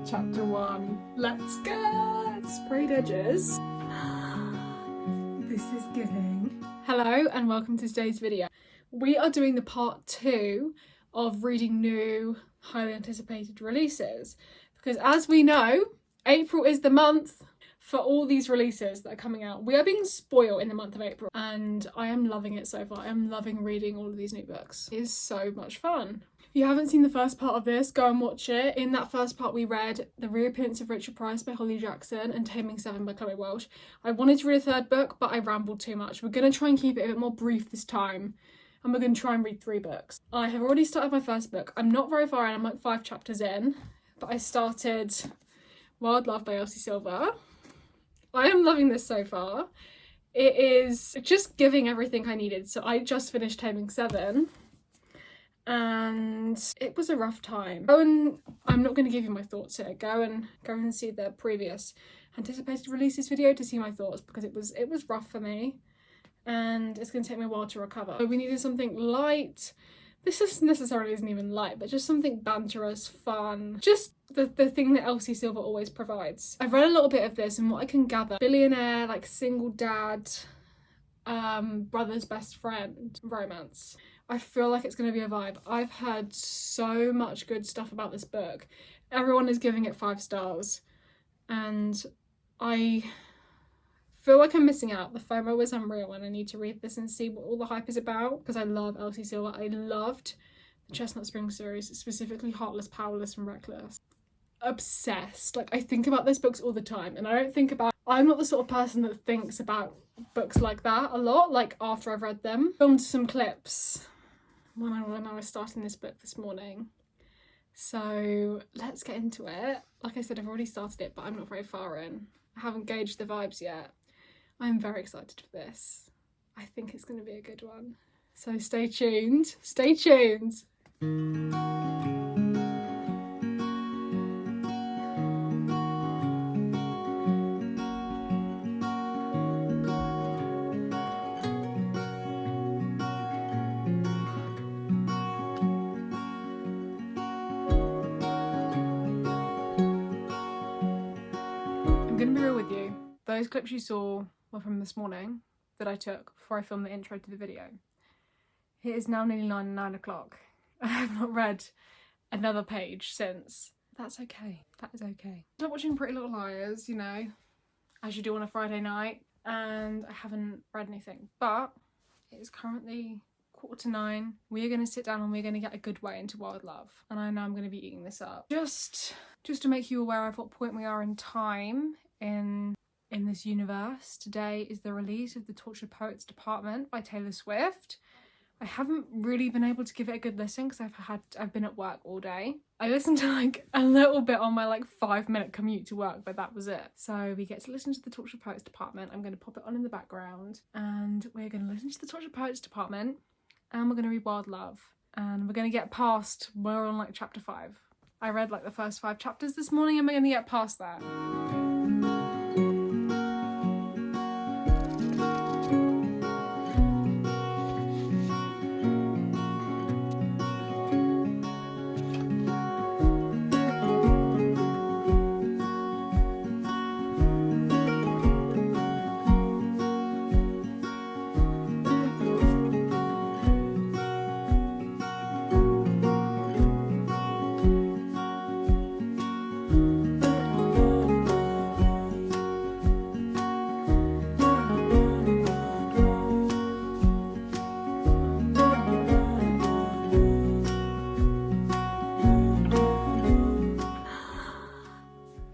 Chapter 1. Let's go! Sprayed edges. This is giving. Hello and welcome to today's video. We are doing the part 2 of reading new, highly anticipated releases. Because as we know, April is the month for all these releases that are coming out. We are being spoiled in the month of April and I am loving it so far. I am loving reading all of these new books. It is so much fun. If you haven't seen the first part of this, go and watch it. In that first part we read The Reappearance of Richard Price by Holly Jackson and Taming Seven by Chloe Welch. I wanted to read a third book but I rambled too much. We're going to try and keep it a bit more brief this time and we're going to try and read 3 books. I have already started my first book. I'm not very far in, I'm like 5 chapters in, but I started Wild Love by Elsie Silver. I am loving this so far. It is just giving everything I needed. So I just finished Taming Seven and it was a rough time. I'm not going to give you my thoughts here. Go and see the previous anticipated releases video to see my thoughts because it was rough for me and it's going to take me a while to recover. So we needed something light. This necessarily isn't even light, but just something banterous, fun. Just the thing that Elsie Silver always provides. I've read a little bit of this and what I can gather, billionaire, like single dad, brother's best friend romance. I feel like it's going to be a vibe. I've heard so much good stuff about this book. Everyone is giving it 5 stars and I feel like I'm missing out. The FOMO is unreal and I need to read this and see what all the hype is about because I love Elsie Silver. I loved the Chestnut Springs series, specifically Heartless, Powerless and Reckless. Obsessed. Like I think about those books all the time and I'm not the sort of person that thinks about books like that a lot, like after I've read them. Filmed some clips when I was starting this book this morning. So let's get into it. Like I said, I've already started it, but I'm not very far in. I haven't gauged the vibes yet. I'm very excited for this. I think it's going to be a good one. So stay tuned. Stay tuned. I'm going to be real with you. Those clips you saw were from this morning that I took before I filmed the intro to the video. It is now nearly 9 o'clock. I have not read another page since. That's okay. That is okay. I'm watching Pretty Little Liars, you know, as you do on a Friday night, and I haven't read anything. But it is currently 9:15. We are going to sit down and we're going to get a good way into Wild Love. And I know I'm going to be eating this up. Just to make you aware of what point we are in time in this universe. Today is the release of The Tortured Poets Department by Taylor Swift. I haven't really been able to give it a good listen because I've been at work all day. I listened to like a little bit on my like 5-minute commute to work, but that was it. So we get to listen to The Tortured Poets Department. I'm going to pop it on in the background and we're going to listen to The Tortured Poets Department and we're going to read Wild Love and we're going to get past, we're on like chapter 5. I read like the first 5 chapters this morning and we're going to get past that.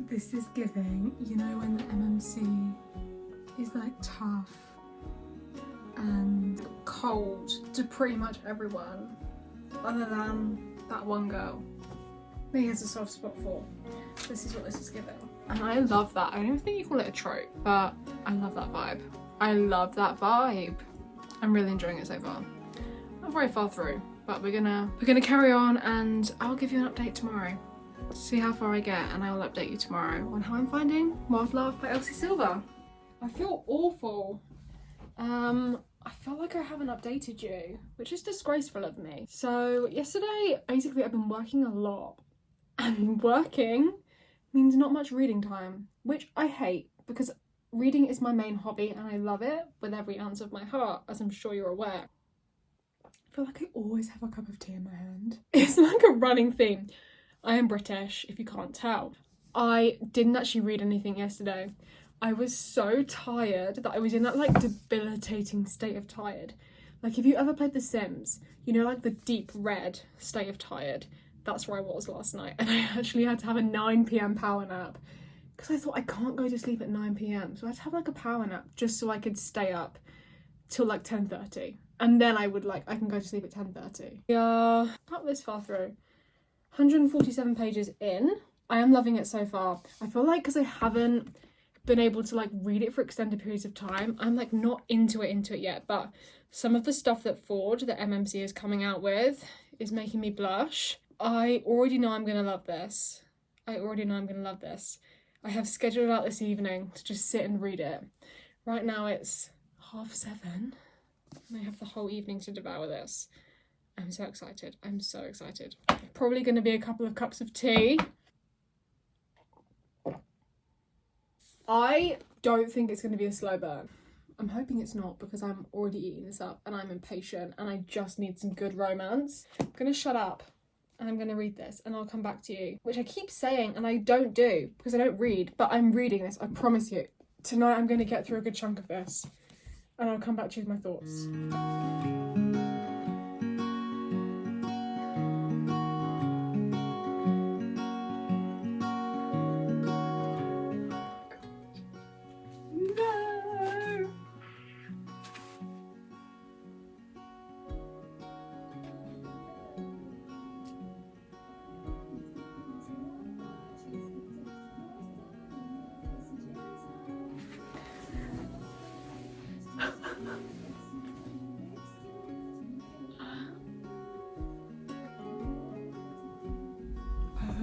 This is giving, you know, when the MMC is like tough and cold to pretty much everyone other than that one girl that he has a soft spot for. This is what this is giving. And I love that. I don't even think you call it a trope, but I love that vibe. I love that vibe. I'm really enjoying it so far. Not very far through, but we're gonna carry on and I'll give you an update tomorrow. See how far I get and I will update you tomorrow on how I'm finding Wild Love by Elsie Silver. I feel awful. I feel like I haven't updated you, which is disgraceful of me. So yesterday, basically I've been working a lot and working means not much reading time, which I hate because reading is my main hobby and I love it with every ounce of my heart, as I'm sure you're aware. I feel like I always have a cup of tea in my hand. It's like a running theme. I am British, if you can't tell. I didn't actually read anything yesterday. I was so tired that I was in that like debilitating state of tired. Like if you ever played The Sims, you know, like the deep red state of tired. That's where I was last night, and I actually had to have a 9 p.m. power nap because I thought I can't go to sleep at 9 p.m. So I had to have like a power nap just so I could stay up till like 10:30, and then I can go to sleep at 10:30. We are not this far through, 147 pages in. I am loving it so far. I feel like because I haven't been able to like read it for extended periods of time, I'm like not into it yet, but some of the stuff that MMC is coming out with is making me blush. I already know I'm gonna love this. I have scheduled out this evening to just sit and read it. Right now it's 7:30 and I have the whole evening to devour this. I'm so excited. Probably gonna be a couple of cups of tea. I don't think it's gonna be a slow burn. I'm hoping it's not because I'm already eating this up and I'm impatient and I just need some good romance. I'm gonna shut up and I'm gonna read this and I'll come back to you, which I keep saying and I don't do because I don't read, but I'm reading this, I promise you. Tonight I'm gonna get through a good chunk of this and I'll come back to you with my thoughts.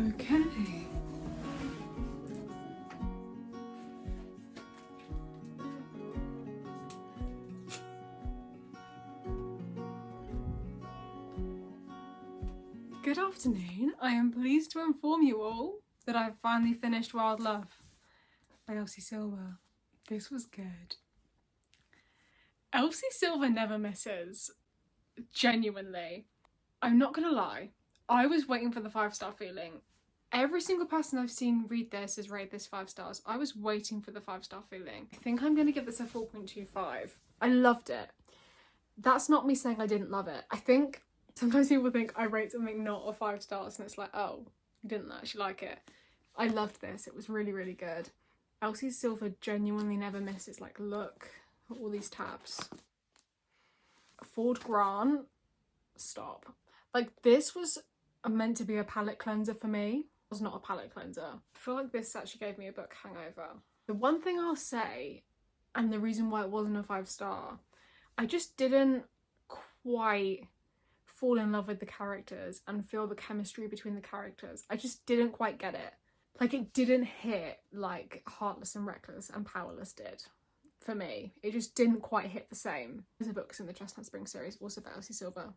Okay. Good afternoon. I am pleased to inform you all that I've finally finished Wild Love by Elsie Silver. This was good. Elsie Silver never misses. Genuinely. I'm not gonna lie. I was waiting for the 5-star feeling. Every single person I've seen read this has rated this 5 stars. I was waiting for the 5-star feeling. I think I'm gonna give this a 4.25. I loved it. That's not me saying I didn't love it. I think sometimes people think I rate something not a 5 stars and it's like, oh, you didn't actually like it. I loved this. It was really, really good. Elsie Silver genuinely never misses. Like, look at all these tabs. Ford Grant, stop. Like, this was meant to be a palette cleanser for me. It was not a palette cleanser. I feel like this actually gave me a book hangover. The one thing I'll say, and the reason why it wasn't a 5-star, I just didn't quite fall in love with the characters and feel the chemistry between the characters. I just didn't quite get it. Like, it didn't hit like Heartless and Reckless and Powerless did for me. It just didn't quite hit the same. There's books in the Chestnut Spring series also by Elsie Silver,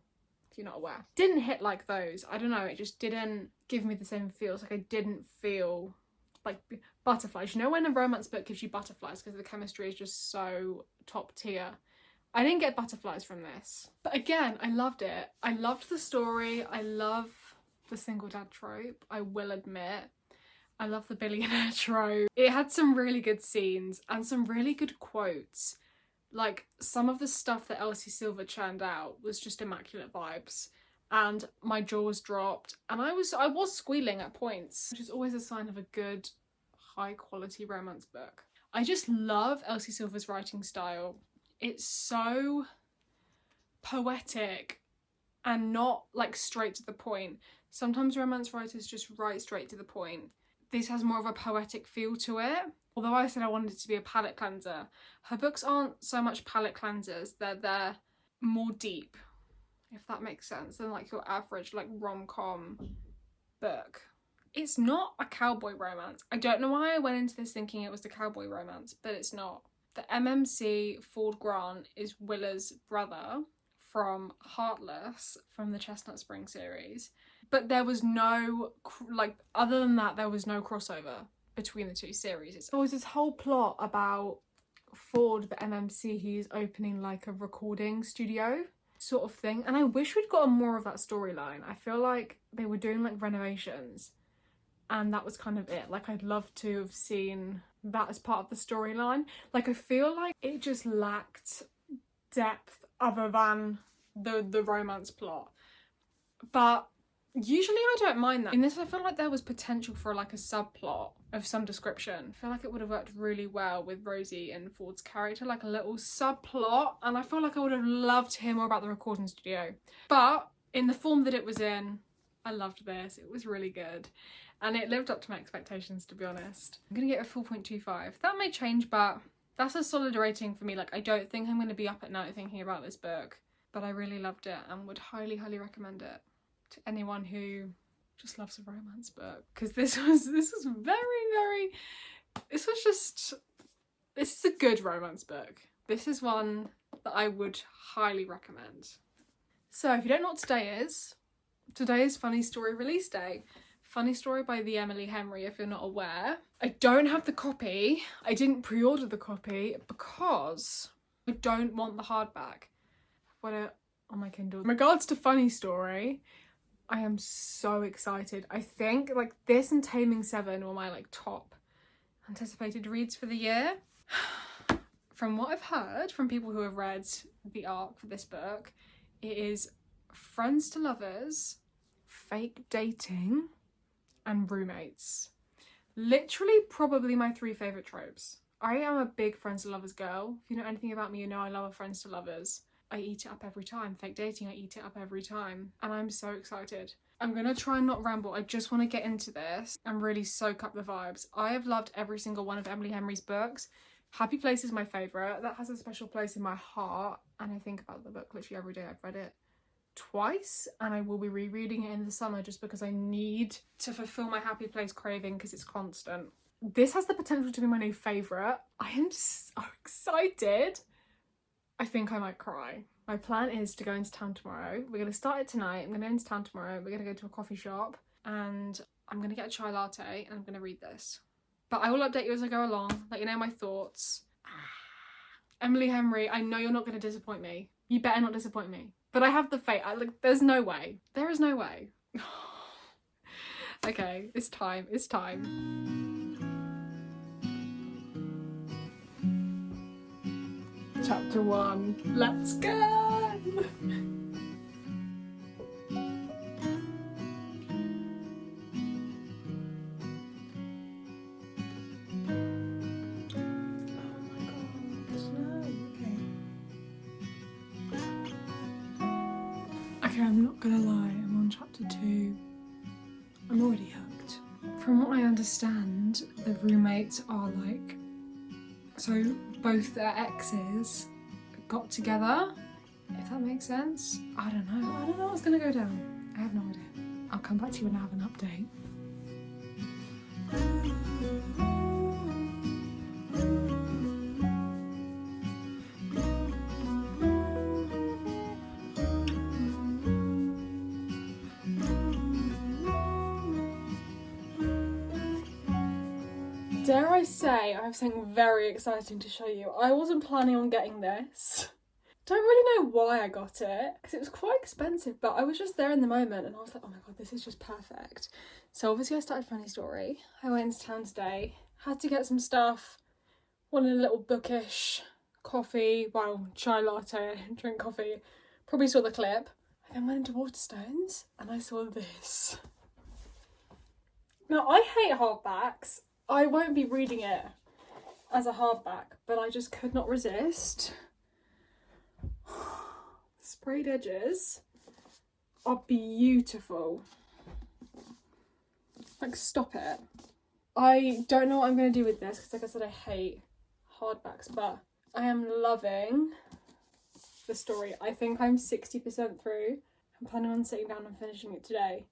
if you're not aware. Didn't hit like those. I don't know, it just didn't give me the same feels. Like, I didn't feel like butterflies. You know when a romance book gives you butterflies because the chemistry is just so top tier? I didn't get butterflies from this. But again, I loved it. I loved the story. I love the single dad trope, I will admit. I love the billionaire trope. It had some really good scenes and some really good quotes. Like, some of the stuff that Elsie Silver churned out was just immaculate vibes. And my jaws dropped and I was squealing at points, which is always a sign of a good, high quality romance book. I just love Elsie Silver's writing style. It's so poetic and not like straight to the point. Sometimes romance writers just write straight to the point. This has more of a poetic feel to it. Although I said I wanted it to be a palette cleanser, her books aren't so much palette cleansers, they're more deep, if that makes sense, than like your average like rom-com book. It's not a cowboy romance. I don't know why I went into this thinking it was the cowboy romance, but it's not. The MMC Ford Grant is Willa's brother from Heartless, from the Chestnut Spring series. but there was no, like, other than that, there was no crossover between the two series. There was this whole plot about Ford, the MMC, he's opening like a recording studio sort of thing, and I wish we'd gotten more of that storyline. I feel like they were doing like renovations and that was kind of it. Like, I'd love to have seen that as part of the storyline. Like, I feel like it just lacked depth other than the romance plot, but usually I don't mind that. In this, I feel like there was potential for like a subplot of some description. I feel like it would have worked really well with Rosie and Ford's character, like a little subplot, and I feel like I would have loved to hear more about the recording studio. But in the form that it was in, I loved this. It was really good. And it lived up to my expectations, to be honest. I'm gonna get a 4.25. That may change, but that's a solid rating for me. Like, I don't think I'm gonna be up at night thinking about this book, but I really loved it and would highly, highly recommend it to anyone who just loves a romance book. Because this is a good romance book. This is one that I would highly recommend. So if you don't know what today is Funny Story release day. Funny Story by the Emily Henry, if you're not aware. I don't have the copy. I didn't pre-order the copy because I don't want the hardback. I've got it on my Kindle. In regards to Funny Story, I am so excited. I think like this and Taming 7 were my like top anticipated reads for the year. From what I've heard from people who have read the arc for this book, it is friends to lovers, fake dating, and roommates. Literally probably my 3 favourite tropes. I am a big friends to lovers girl. If you know anything about me, you know I love a friends to lovers. I eat it up every time. Fake dating, I eat it up every time. And I'm so excited. I'm gonna try and not ramble. I just want to get into this and really soak up the vibes. I have loved every single one of Emily Henry's books. Happy Place is my favourite. That has a special place in my heart. And I think about the book literally every day. I've read it twice and I will be rereading it in the summer just because I need to fulfill my Happy Place craving because it's constant. This has the potential to be my new favourite. I am so excited. I think I might cry. My plan is to go into town tomorrow. We're going to start it tonight. I'm going to go into town tomorrow. We're going to go to a coffee shop and I'm going to get a chai latte and I'm going to read this. But I will update you as I go along, let you know my thoughts. Emily Henry, I know you're not going to disappoint me. You better not disappoint me. But I have the faith. There's no way. There is no way. Okay, it's time. It's time. Chapter 1. Let's go! Okay, I'm not gonna lie, I'm on chapter 2. I'm already hooked. From what I understand, the roommates are like... So both their exes got together, if that makes sense. I don't know what's gonna go down. I have no idea. I'll come back to you when I have an update. Dare I say, I have something very exciting to show you. I wasn't planning on getting this. Don't really know why I got it, because it was quite expensive, but I was just there in the moment and I was like, oh my god, this is just perfect. So obviously I started Funny Story. I went into town today, had to get some stuff, wanted a little bookish coffee, well, chai latte, I didn't drink coffee, probably saw the clip. I then went into Waterstones and I saw this. Now I hate hardbacks. I won't be reading it as a hardback, but I just could not resist. Sprayed edges are beautiful. Like, stop it. I don't know what I'm going to do with this because, like I said, I hate hardbacks, but I am loving the story. I think I'm 60% through. I'm planning on sitting down and finishing it today.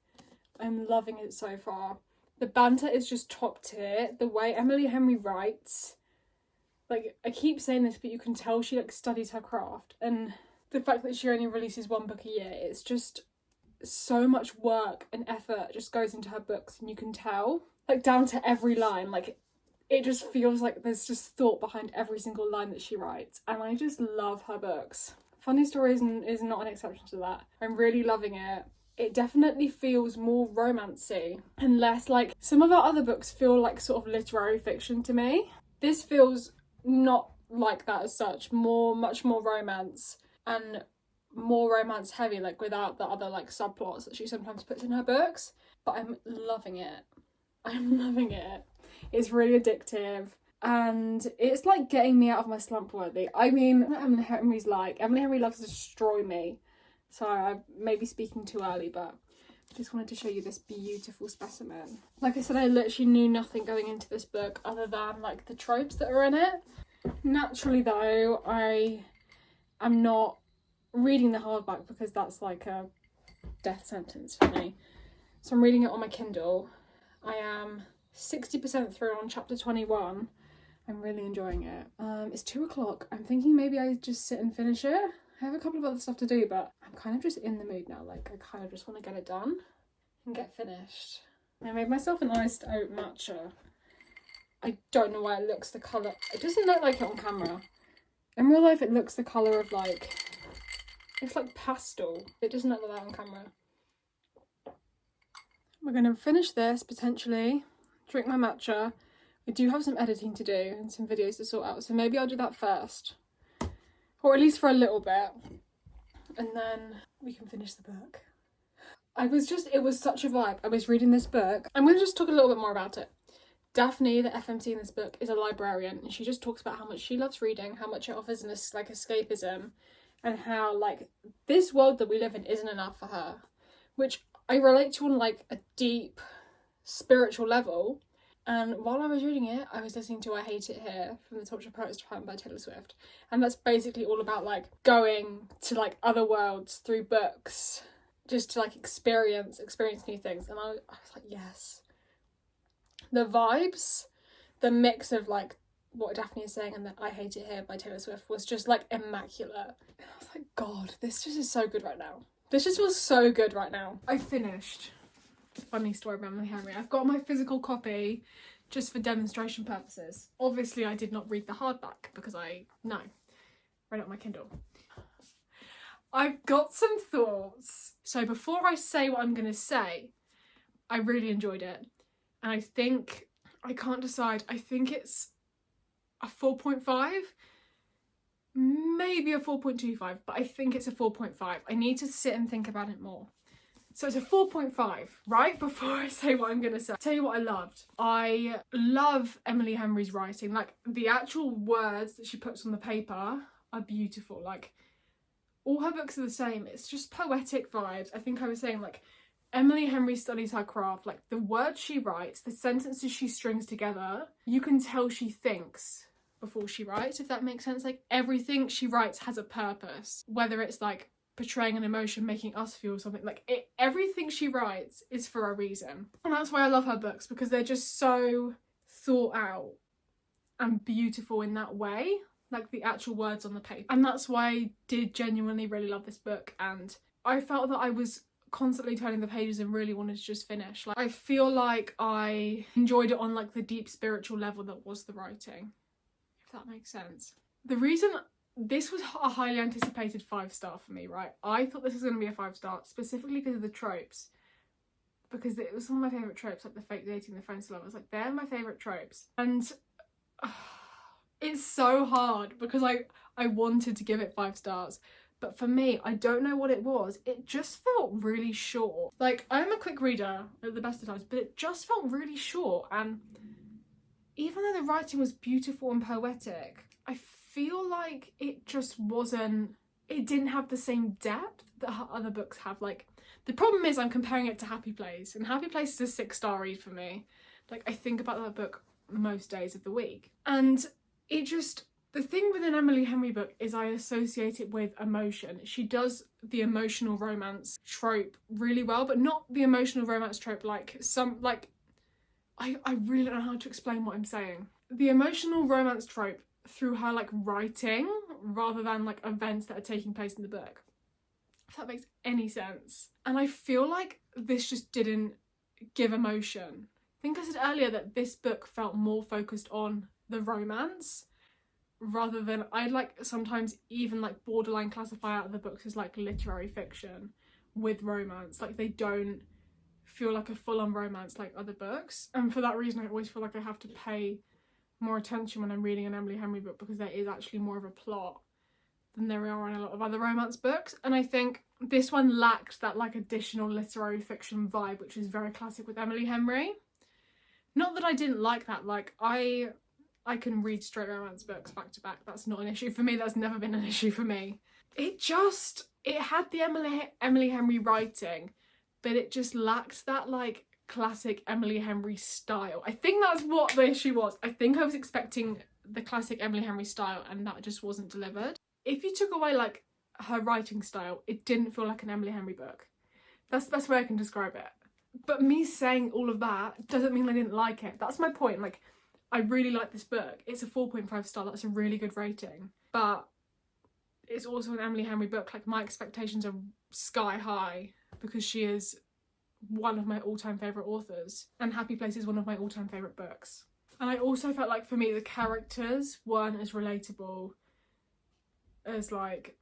I'm loving it so far. The banter is just top tier. The way Emily Henry writes, like, I keep saying this, but you can tell she like studies her craft. And the fact that she only releases 1 book a year, it's just so much work and effort just goes into her books, and you can tell, like, down to every line. Like, it just feels like there's just thought behind every single line that she writes, and I just love her books. Funny Stories is not an exception to that. I'm really loving it. It definitely feels more romancy and less like some of our other books feel like sort of literary fiction to me. This feels not like that as such, much more romance, and more romance heavy, like without the other like subplots that she sometimes puts in her books. But I'm loving it. I'm loving it. It's really addictive, and it's like getting me out of my slump worthy. I mean, what Emily Henry's like. Emily Henry loves to destroy me. So I may be speaking too early, but I just wanted to show you this beautiful specimen. Like I said, I literally knew nothing going into this book other than like the tropes that are in it. Naturally though, I am not reading the hardback because that's like a death sentence for me. So I'm reading it on my Kindle. I am 60% through on chapter 21. I'm really enjoying it. It's 2 o'clock. I'm thinking maybe I just sit and finish it. I have a couple of other stuff to do, but I'm kind of just in the mood now. Like, I kind of just want to get it done and get finished. I made myself an iced oat matcha. I don't know why it looks the colour. It doesn't look like it on camera. In real life, it looks the colour of like, it's like pastel. It doesn't look like that on camera. We're going to finish this, potentially, drink my matcha. I do have some editing to do and some videos to sort out, so maybe I'll do that first. Or at least for a little bit. And then we can finish the book. It was such a vibe. I was reading this book. I'm going to just talk a little bit more about it. Daphne, the FMC in this book, is a librarian, and she just talks about how much she loves reading, how much it offers an like escapism, and how like this world that we live in isn't enough for her, which I relate to on like a deep spiritual level. And while I was reading it, I was listening to I Hate It Here from the Tortured Poets Department by Taylor Swift. And that's basically all about like going to like other worlds through books, just to like experience new things. And I was like, yes. The vibes, the mix of like what Daphne is saying and the I Hate It Here by Taylor Swift was just like immaculate. And I was like, God, this just is so good right now. This just feels so good right now. I finished Funny Story by Emily Henry. I've got my physical copy just for demonstration purposes. Obviously, I did not read the hardback because read it on my Kindle. I've got some thoughts. So before I say what I'm going to say, I really enjoyed it. And I think, I can't decide, I think it's a 4.5, maybe a 4.25, but I think it's a 4.5. I need to sit and think about it more. So it's a 4.5, right? Before I say what I'm going to say. Tell you what I loved. I love Emily Henry's writing. Like, the actual words that she puts on the paper are beautiful. Like, all her books are the same. It's just poetic vibes. I think I was saying, like, Emily Henry studies her craft. Like, the words she writes, the sentences she strings together, you can tell she thinks before she writes, if that makes sense. Like, everything she writes has a purpose. Whether it's, like, portraying an emotion, making us feel something, like everything she writes is for a reason. And that's why I love her books, because they're just so thought out and beautiful in that way, like the actual words on the paper. And that's why I did genuinely really love this book, and I felt that I was constantly turning the pages and really wanted to just finish. Like, I feel like I enjoyed it on like the deep spiritual level that was the writing, if that makes sense. The reason this was a highly anticipated 5-star for me, right? I thought this was going to be a 5-star, specifically because of the tropes. Because it was one of my favourite tropes, like the fake dating, the friends to lovers. Like, they're my favourite tropes. And it's so hard because I wanted to give it 5 stars. But for me, I don't know what it was. It just felt really short. Like, I'm a quick reader at the best of times, but it just felt really short. And even though the writing was beautiful and poetic, I feel like it just wasn't, it didn't have the same depth that her other books have. Like, the problem is I'm comparing it to Happy Place, and Happy Place is a 6-star read for me. Like, I think about that book most days of the week. And it just, the thing with an Emily Henry book is I associate it with emotion. She does the emotional romance trope really well, but not the emotional romance trope like some, like, I really don't know how to explain what I'm saying. The emotional romance trope through her like writing rather than like events that are taking place in the book. if that makes any sense. And I feel like this just didn't give emotion. I think I said earlier that this book felt more focused on the romance rather than, I like sometimes even like borderline classify out the books as like literary fiction with romance. Like they don't feel like a full-on romance like other books, and for that reason I always feel like I have to pay more attention when I'm reading an Emily Henry book, because there is actually more of a plot than there are in a lot of other romance books. And I think this one lacked that like additional literary fiction vibe, which is very classic with Emily Henry. Not that I didn't like that, like I can read straight romance books back to back, that's not an issue for me, that's never been an issue for me. It had the Emily Henry writing, but it just lacked that like classic Emily Henry style. I think that's what the issue was. I think I was expecting the classic Emily Henry style and that just wasn't delivered. If you took away like her writing style, it didn't feel like an Emily Henry book. That's the best way I can describe it. But me saying all of that doesn't mean I didn't like it. That's my point. Like, I really like this book. It's a 4.5 star. That's a really good rating. But it's also an Emily Henry book. Like, my expectations are sky high because she is one of my all-time favourite authors. And Happy Place is one of my all-time favourite books. And I also felt like, for me, the characters weren't as relatable as, like,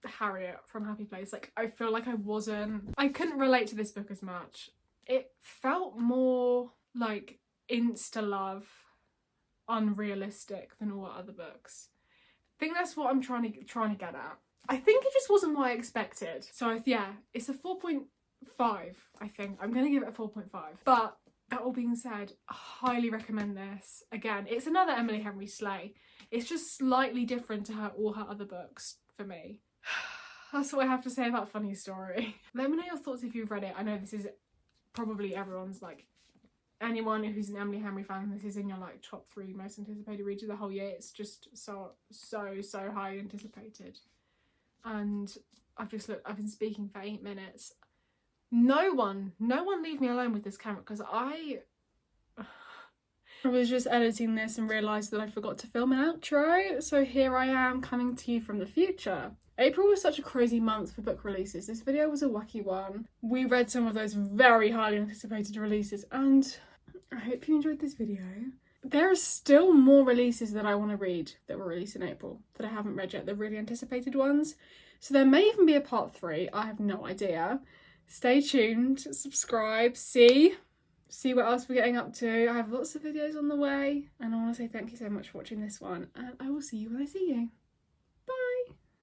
Harriet from Happy Place. Like, I feel like I couldn't relate to this book as much. It felt more like insta-love, unrealistic than all other books. I think that's what I'm trying to get at. I think it just wasn't what I expected. So yeah, it's a 4.5, I think. I'm gonna give it a 4.5. But that all being said, I highly recommend this. Again, it's another Emily Henry slay. It's just slightly different to all her other books for me. That's what I have to say about Funny Story. Let me know your thoughts if you've read it. I know this is probably everyone's, like, anyone who's an Emily Henry fan, this is in your like top 3 most anticipated reads of the whole year. It's just so highly anticipated. And I've been speaking for 8 minutes. No one leave me alone with this camera, because I was just editing this and realised that I forgot to film an outro, so here I am coming to you from the future. April was such a crazy month for book releases. This video was a wacky one. We read some of those very highly anticipated releases, and I hope you enjoyed this video. There are still more releases that I want to read that were released in April that I haven't read yet, the really anticipated ones. So there may even be a part 3, I have no idea. Stay tuned, subscribe, see what else we're getting up to. I have lots of videos on the way, and I want to say thank you so much for watching this one, and I will see you when I see you.